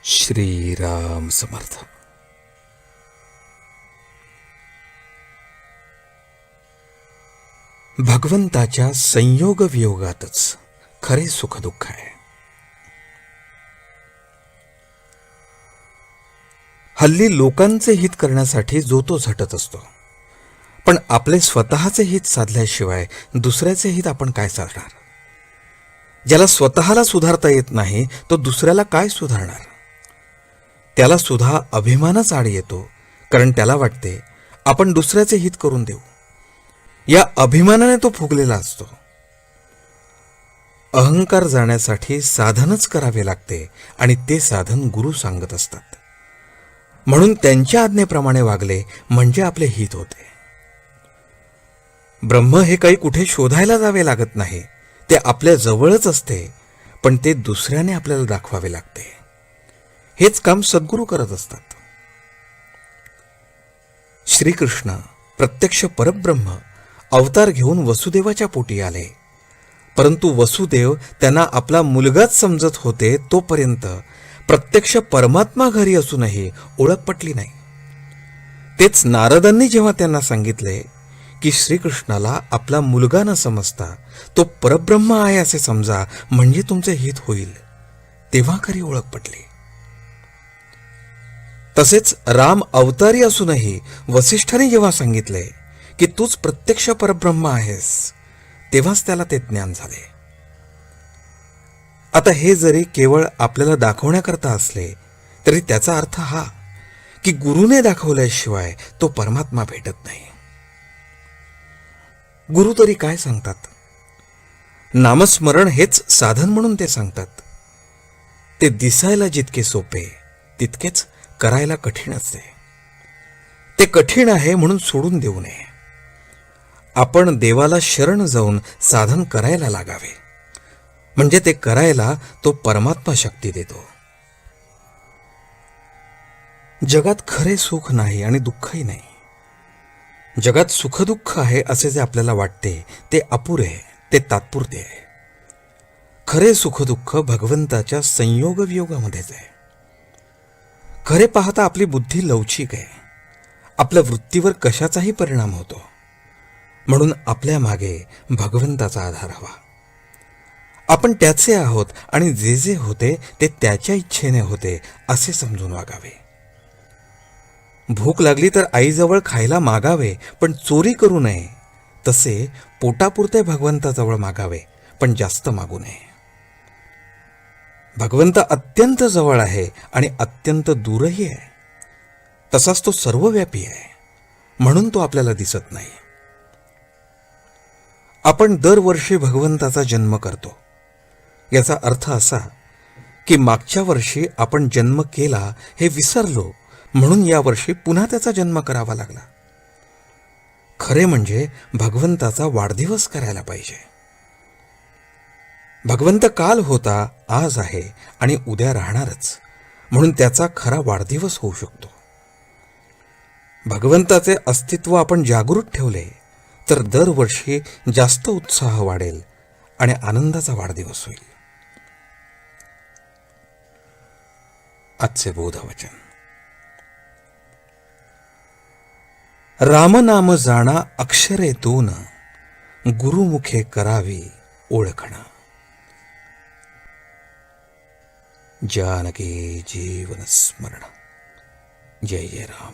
श्रीराम समर्थ. भगवंताच्या संयोग वियोगातच खरे सुखदुःख आहे. हल्ली लोकांचे हित करण्यासाठी जो तो झटत असतो, पण आपले स्वतःचे हित साधल्याशिवाय दुसऱ्याचे हित आपण काय साधणार? ज्याला स्वतःला सुधारता येत नाही तो दुसऱ्याला काय सुधारणार? त्याला सुद्धा अभिमानच आड येतो, कारण त्याला वाटते आपण दुसऱ्याचे हित करून देऊ. या अभिमानाने तो फुगलेला असतो. अहंकार जाण्यासाठी साधनच करावे लागते आणि ते साधन गुरु सांगत असतात. म्हणून त्यांच्या आज्ञेप्रमाणे वागले म्हणजे आपले हित होते. ब्रह्म हे काही कुठे शोधायला जावे लागत नाही, ते आपल्या जवळच असते, पण ते दुसऱ्याने आपल्याला दाखवावे लागते. हेच काम सद्गुरू करत असतात. श्रीकृष्ण प्रत्यक्ष परब्रह्म अवतार घेऊन वसुदेवाच्या पोटी आले, परंतु वसुदेव त्यांना आपला मुलगाच समजत होते. तोपर्यंत प्रत्यक्ष परमात्मा घरी असूनही ओळख पटली नाही. तेच नारदांनी जेव्हा त्यांना सांगितले की श्रीकृष्णाला आपला मुलगा न समजता तो परब्रह्म आहे असे समजा, म्हणजे तुमचे हित होईल, तेव्हा खरी ओळख पटली. तसेच राम अवतारी असूनही वसिष्ठांनी जेव्हा सांगितले की तूच प्रत्यक्ष परब्रह्म आहेस, तेव्हाच त्याला ते ज्ञान झाले. आता हे जरी केवळ आपल्याला दाखवण्याकरता असले तरी त्याचा अर्थ हा की गुरुने दाखवल्याशिवाय तो परमात्मा भेटत नाही. गुरु तरी काय सांगतात? नामस्मरण हेच साधन म्हणून ते सांगतात. ते दिसायला जितके सोपे तितकेच करायला कठीण असते. ते कठीण आहे म्हणून सोडून देऊ नये. आपण देवाला शरण जाऊन साधन करायला लागावे, म्हणजे ते करायला तो परमात्मा शक्ती देतो. जगात खरे सुख नाही आणि दुःखही नाही. जगात सुखदुःख आहे असे जे आपल्याला वाटते ते अपुरे, ते तात्पुरते आहे. खरे सुखदुःख भगवंताच्या संयोग वियोगामध्येच आहे. खरे पाहता आपली बुद्धी लवचिक आहे. आपल्या वृत्तीवर कशाचाही परिणाम होतो. म्हणून आपल्या मागे भगवंताचा आधार हवा. आपण त्याचे आहोत आणि जे जे होते ते त्याच्या इच्छेने होते असे समजून वागावे. भूक लागली तर आईजवळ खायला मागावे, पण चोरी करू नये. तसे पोटापुरते भगवंताजवळ मागावे, पण जास्त मागू नये. भगवंत अत्यंत जवळ आहे आणि अत्यंत दूरही आहे. तसाच तो सर्वव्यापी आहे, म्हणून तो आपल्याला दिसत नाही. आपण दरवर्षी भगवंताचा जन्म करतो. याचा अर्थ असा की मागच्या वर्षी आपण जन्म केला हे विसरलो, म्हणून यावर्षी पुन्हा त्याचा जन्म करावा लागला. खरे म्हणजे भगवंताचा वाढदिवस करायला पाहिजे. भगवंत काल होता, आज आहे आणि उद्या राहणारच, म्हणून त्याचा खरा वाढदिवस होऊ शकतो. भगवंताचे अस्तित्व आपण जागृत ठेवले तर दरवर्षी जास्त उत्साह वाढेल आणि आनंदाचा वाढदिवस होईल. आजचे बोधवचन. रामनाम जाणा अक्षरेतून, गुरुमुखे करावी ओळखणा. जानकी जीवन स्मरण. जय जय राम.